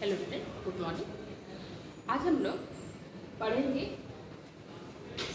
Hello student, good morning. आज हम लोग पढ़ेंगे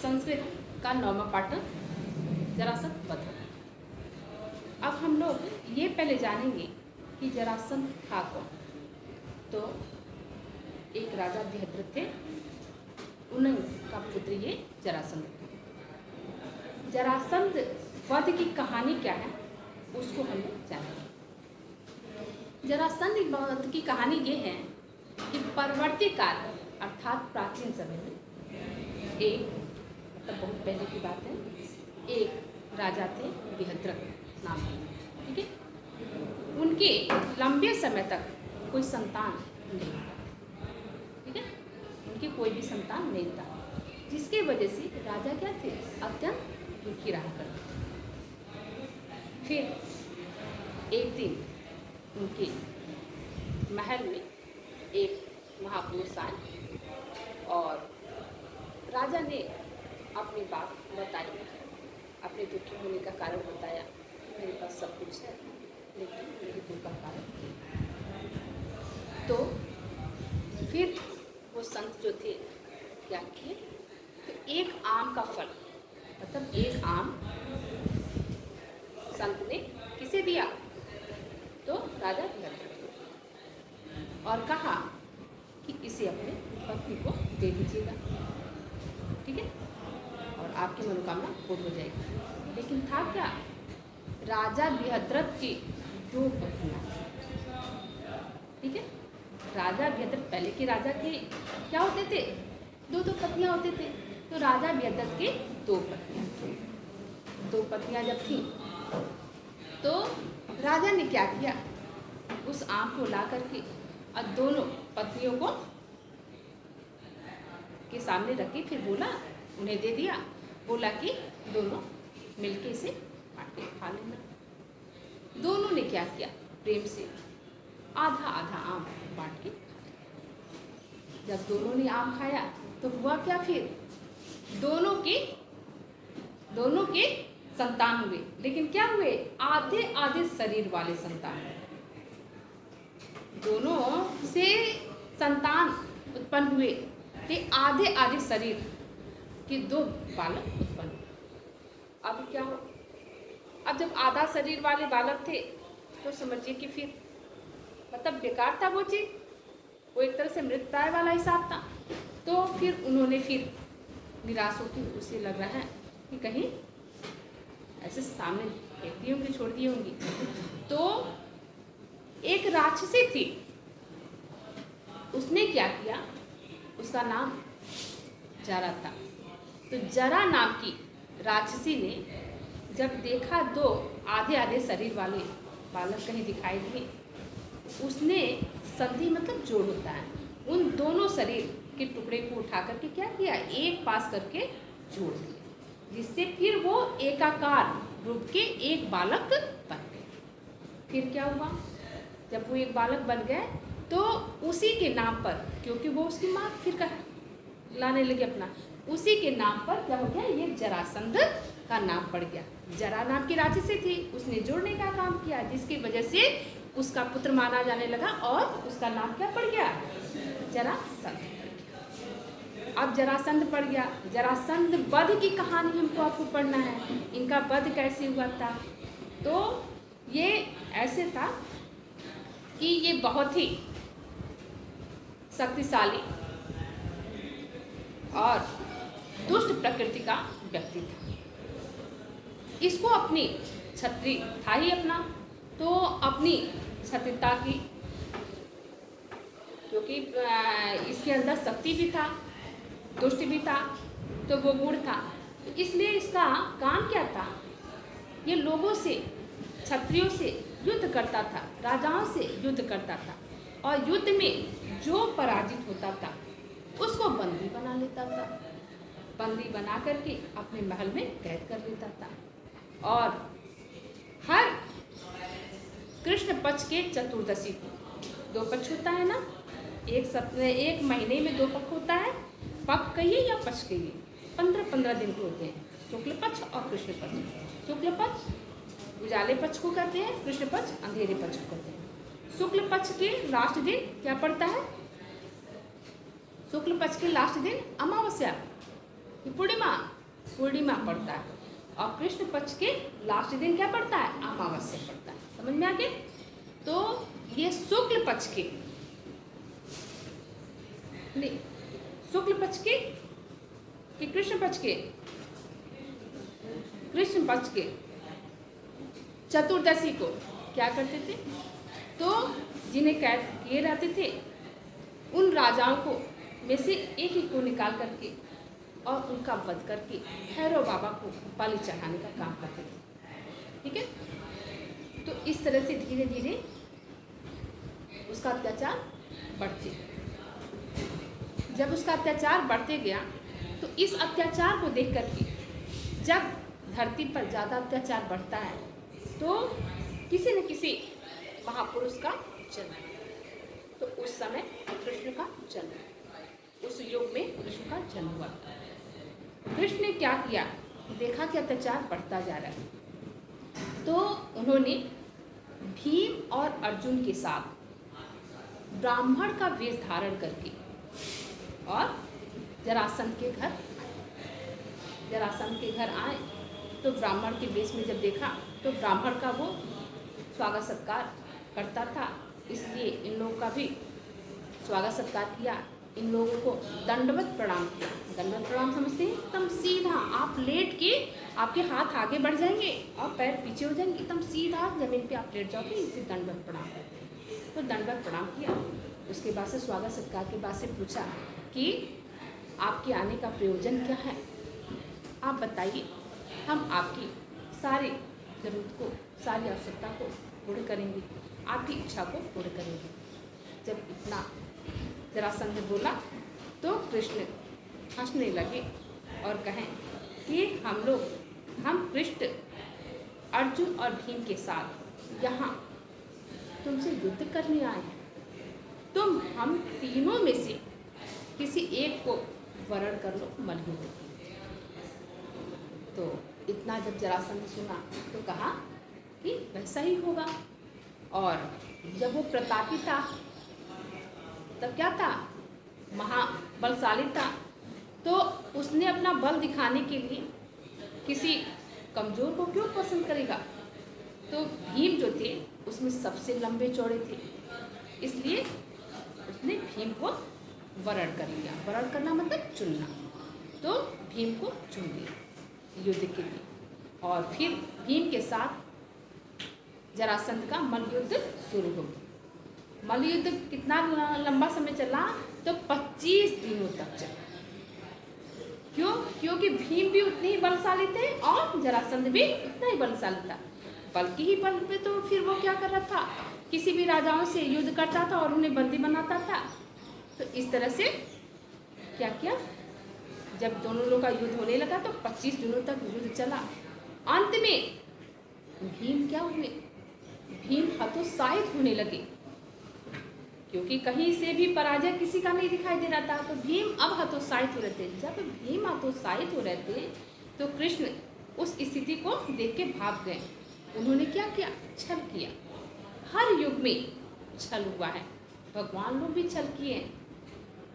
संस्कृत का 9वां पाठ जरासंध वध। अब हम लोग ये पहले जानेंगे कि जरासंध था कौन। तो एक राजा बृहद्रथ थे, उन्हीं का पुत्र ये जरासंध था। जरासंध वध की कहानी क्या है उसको हम लोग जानेंगे। जरासंध वध की कहानी ये है कि परवर्ती काल अर्थात प्राचीन समय में एक मतलब बहुत पहले की बात है, एक राजा थे बृहद्रथ नाम के, ठीक है। उनके लंबे समय तक कोई संतान नहीं था, ठीक है। उनके कोई भी संतान नहीं था, जिसके वजह से राजा क्या थे, अत्यंत दुखी रहा करते। फिर एक दिन उनके महल में एक महापुरुष आए और राजा ने अपनी बात बताई, अपने दुखी होने का कारण बताया। मेरे पास सब कुछ है लेकिन मेरे दुख का कारण नहीं। तो फिर वो संत जो थे क्या किए, तो एक आम का फल मतलब एक आम संत ने किसे दिया, तो राजा बृहद्रथ और कहा कि इसे अपने पत्नी को दे दीजिएगा, ठीक है, और आपकी मनोकामना पूर्ण हो जाएगी। लेकिन था क्या, राजा बृहद्रथ की 2 पत्नियां, ठीक है। राजा बृहद्रथ पहले के राजा के क्या होते थे, 2 पत्नियां होते थे। तो राजा बृहद्रथ के 2 पत्नियां थी। 2 पत्नियां जब थी तो राजा ने क्या किया, उस आम को ला करके और दोनों पत्नियों को के सामने रखी, फिर बोला, उन्हें दे दिया, बोला कि दोनों मिलके इसे बांट के खा लेना। दोनों ने क्या किया, प्रेम से आधा आधा आम बांट के खा लिया। जब दोनों ने आम खाया तो हुआ क्या, फिर दोनों के संतान हुए। लेकिन क्या हुए, आधे आधे शरीर वाले संतान। दोनों से संतान उत्पन्न हुए, ते आधे आधे शरीर के 2 बालक उत्पन्न हुए। अब क्या हो, अब जब आधा शरीर वाले बालक थे तो समझिए कि फिर मतलब बेकार था वो चीज, वो एक तरह से मृत प्राय वाला हिसाब था। तो फिर उन्होंने फिर निराश होकर उसे लग रहा है कि कहीं ऐसे सामने फेंक दी होंगी, छोड़ दी होंगी। तो एक राक्षसी थी, उसने क्या किया, उसका नाम जरा था। तो जरा नाम की राक्षसी ने जब देखा 2 आधे आधे शरीर वाले बालक कहीं दिखाई दिए, उसने संधि मतलब जोड़ होता है, उन दोनों शरीर के टुकड़े को उठा करके क्या किया, एक पास करके जोड़ दिया, जिससे फिर वो एकाकार रूप के एक बालक बन गए। फिर क्या हुआ, जब वो एक बालक बन गए तो उसी के नाम पर, क्योंकि वो उसकी माँ फिर लाने लगे अपना, उसी के नाम पर क्या हो गया, ये जरासंध का नाम पड़ गया। जरा नाम की राक्षसी थी, उसने जोड़ने का काम किया, जिसकी वजह से उसका पुत्र माना जाने लगा और उसका नाम क्या पड़ गया, जरासंध। अब जरासंध पड़ गया। जरासंध वध की कहानी हमको आपको पढ़ना है, इनका वध कैसे हुआ था। तो ये ऐसे था कि ये बहुत ही शक्तिशाली और दुष्ट प्रकृति का व्यक्ति था। इसको अपनी छत्री था ही अपना, तो अपनी छत्रिता की, क्योंकि इसके अंदर शक्ति भी था, दुष्ट भी था, तो वो गुण था। तो इसलिए इसका काम क्या था, ये लोगों से, क्षत्रियों से युद्ध करता था, राजाओं से युद्ध करता था, और युद्ध में जो पराजित होता था उसको बंदी बना लेता था। बंदी बना करके अपने महल में कैद कर लेता था। और हर कृष्ण पक्ष के चतुर्दशी को, 2 पक्ष होता है ना, एक महीने में 2 पक्ष होता है, पक्ष कहिए या पक्ष कहिए, 15-15 दिन के होते हैं, शुक्ल पक्ष और कृष्ण पक्ष। शुक्ल पक्ष उजाले पक्ष को कहते हैं, कृष्ण पक्ष अंधेरे पक्ष को कहते हैं। शुक्ल पक्ष के लास्ट दिन क्या पड़ता है? शुक्ल पक्ष के लास्ट दिन अमावस्या कि पूर्णिमा? पूर्णिमा पड़ता है। और कृष्ण पक्ष के लास्ट दिन क्या पड़ता है? अमावस्या पड़ता है। समझ में आ गया? तो ये शुक्ल पक्ष के, नहीं, शुक्ल पक्ष के कि कृष्ण पक्ष के? कृष्ण पक्ष के चतुर्दशी को क्या करते थे? तो जिन्हें कैद किए रहते थे उन राजाओं को में से एक ही को निकाल करके और उनका वध करके भैरव बाबा को बलि चढ़ाने का काम करते थे। ठीक है? तो इस तरह से धीरे धीरे उसका अत्याचार बढ़ते, जब उसका अत्याचार बढ़ते गया तो इस अत्याचार को देख करके जब धरती पर ज़्यादा अत्याचार बढ़ता है तो किसी न किसी महापुरुष का जन्म, तो उस समय कृष्ण का जन्म, उस युग में कृष्ण का जन्म हुआ। कृष्ण ने क्या किया? देखा कि अत्याचार बढ़ता जा रहा है तो उन्होंने भीम और अर्जुन के साथ ब्राह्मण का वेश धारण करके और जरासंध के घर आए। तो ब्राह्मण के वेश में जब देखा तो ब्राह्मण का वो स्वागत सत्कार करता था, इसलिए इन लोगों का भी स्वागत सत्कार किया। इन लोगों को दंडवत प्रणाम किया। दंडवत प्रणाम समझते हैं? एकदम सीधा, आप लेट के आपके हाथ आगे बढ़ जाएंगे और पैर पीछे हो जाएंगे, एकदम सीधा जमीन पे आप लेट जाओगे, इसे दंडवत प्रणाम करते हैं। तो दंडवत प्रणाम किया। उसके बाद से स्वागत सत्कार के बाद से पूछा कि आपके आने का प्रयोजन क्या है, आप बताइए, हम आपकी सारी ज़रूरत को, सारी आवश्यकता को पूर्ण करेंगे, आपकी इच्छा को पूर्ण करेंगे। जब इतना जरासंध ने बोला तो कृष्ण हंसने लगे और कहें कि हम कृष्ण, अर्जुन और भीम के साथ यहाँ तुमसे युद्ध करने आए हैं। तुम हम तीनों में से किसी एक को वरण कर लो मलयुद्ध। तो इतना जब जरासंध ने सुना तो कहा कि वैसा ही होगा। और जब वो प्रतापी था तब क्या था? महाबलशाली था। तो उसने अपना बल दिखाने के लिए किसी कमज़ोर को क्यों पसंद करेगा? तो भीम जो थे उसमें सबसे लंबे चौड़े थे, इसलिए उसने भीम को वरण कर लिया। वरण करना मतलब चुनना। तो भीम को चुन लिया युद्ध के लिए। और फिर भीम के साथ जरासंध का मल्लयुद्ध शुरू हो गया। मल्लयुद्ध कितना लंबा समय चला? तो 25 दिनों तक चला। क्यों? क्योंकि भीम भी उतने ही बलशाली थे और जरासंध भी उतना ही बलशाली था। बल्कि ही बल पे तो फिर वो क्या कर रहा था? किसी भी राजाओं से युद्ध करता था और उन्हें बंदी बनाता था। तो इस तरह से क्या किया? जब दोनों लोगों का युद्ध होने लगा तो 25 दिनों तक युद्ध चला। अंत में भीम क्या हुए? भीम हतोत्साहित होने लगे, क्योंकि कहीं से भी पराजय किसी का नहीं दिखाई दे रहा था। तो भीम अब हतोत्साहित हो रहे थे। जब भीम हतोत्साहित हो रहे थे तो कृष्ण उस स्थिति को देख के भाग गए। उन्होंने क्या किया? छल किया। हर युग में छल हुआ है, भगवान लोग भी छल किए हैं।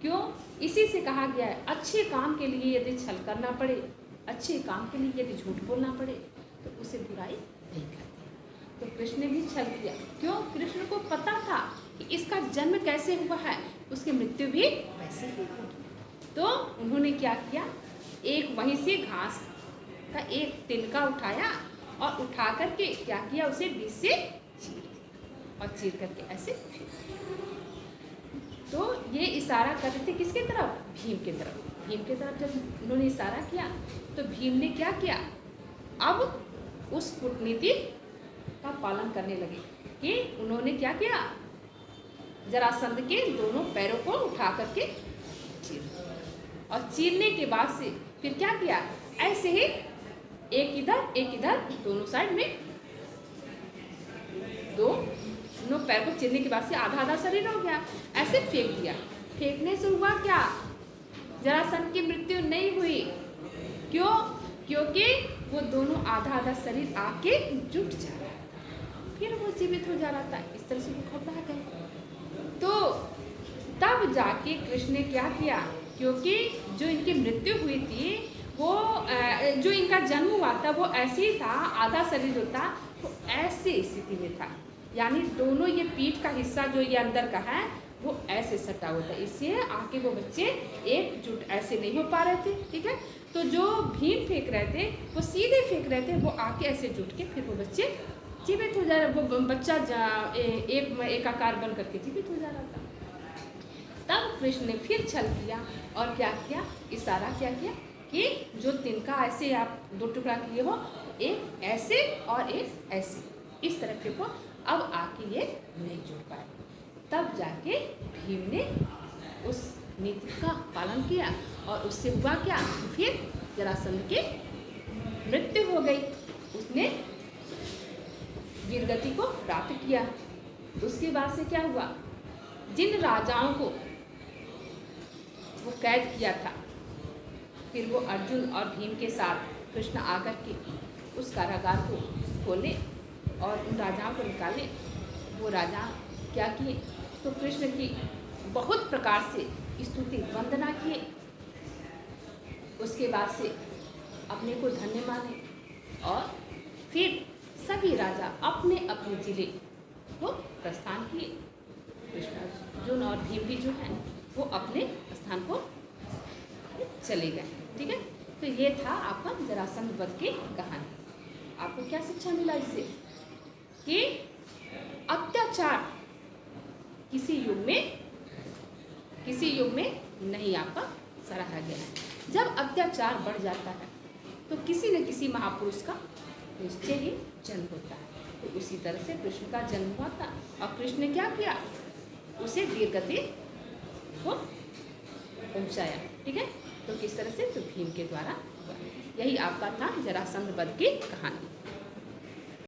क्यों? इसी से कहा गया है अच्छे काम के लिए यदि छल करना पड़े, अच्छे काम के लिए यदि झूठ बोलना पड़े तो उसे बुराई नहीं करते। तो कृष्ण ने भी छल किया। क्यों? कृष्ण को पता था कि इसका जन्म कैसे हुआ है, उसकी मृत्यु भी वैसे ही होगी। तो उन्होंने क्या किया? एक वहीं से घास का एक तिनका उठाया और उठा करके क्या किया? उसे बीच से चीर दिया और चीर करके ऐसे फेंक दिया। तो ये इशारा कर रहे थे किसके तरफ? भीम के तरफ। भीम के तरफ जब उन्होंने इशारा किया तो भीम ने क्या किया? अब उस कूटनीति का पालन करने लगे कि उन्होंने क्या किया? जरासंध के दोनों पैरों को उठा करके चीर दिया। और चीरने के बाद से फिर क्या किया? ऐसे ही एक इधर दोनों साइड में दोनों पैर को चीरने के बाद से आधा आधा शरीर हो गया, ऐसे फेंक दिया। फेंकने से हुआ क्या? जरासंध की मृत्यु नहीं हुई। क्यों? क्योंकि वो दोनों आधा आधा शरीर आके जुट जा रहा था। फिर वो जीवित हो जा रहा था। इस तरह से वो घबरा गए। तो तब जाके कृष्ण ने क्या किया, क्योंकि जो इनकी मृत्यु हुई थी वो जो इनका जन्म हुआ था वो ऐसे ही था, आधा शरीर जो था वो ऐसे स्थिति में था, यानी दोनों ये पीठ का हिस्सा जो ये अंदर का है वो ऐसे सटा हुआ था, इससे आके वो बच्चे एकजुट ऐसे नहीं हो पा रहे थे। ठीक है, तो जो भीम फेंक रहे थे वो सीधे फेंक रहे थे, वो आके ऐसे जुट के फिर वो बच्चे जीवित हो जा रहे, वो बच्चा एक आकार बन करके जीवित हो जा रहा था। तब कृष्ण ने फिर छल किया और क्या किया, इशारा क्या किया कि जो तिनका ऐसे आप दो टुकड़ा किए हो, एक ऐसे और एक ऐसे, इस तरह के को अब आके ये नहीं जुड़ पाए। तब जाके भीम ने उस नीति का पालन किया और उससे हुआ क्या, फिर जरासंध की मृत्यु हो गई, उसने वीरगति को प्राप्त किया। उसके बाद से क्या हुआ, जिन राजाओं को वो कैद किया था, फिर वो अर्जुन और भीम के साथ कृष्ण आकर के उस कारागार को खोले और उन राजाओं को निकाले। वो राजा क्या किए, तो कृष्ण की बहुत प्रकार से स्तुति वंदना किए। उसके बाद से अपने को धन्य माने और फिर सभी राजा अपने अपने जिले को प्रस्थान किए। कृष्ण, अर्जुन और भीम भी जो हैं वो अपने स्थान को चले गए। ठीक है, तो ये था आपका जरासंध वध की कहानी। आपको क्या शिक्षा मिला इससे, कि अत्याचार किसी युग में नहीं आपका सराहा गया है। जब अत्याचार बढ़ जाता है तो किसी न किसी महापुरुष का निश्चय ही जन्म होता है। तो उसी तरह से कृष्ण का जन्म हुआ था और कृष्ण ने क्या किया, उसे वीरगति को पहुंचाया। ठीक है, तो किस तरह से, तो भीम के द्वारा। यही आपका था जरासंध वध की कहानी।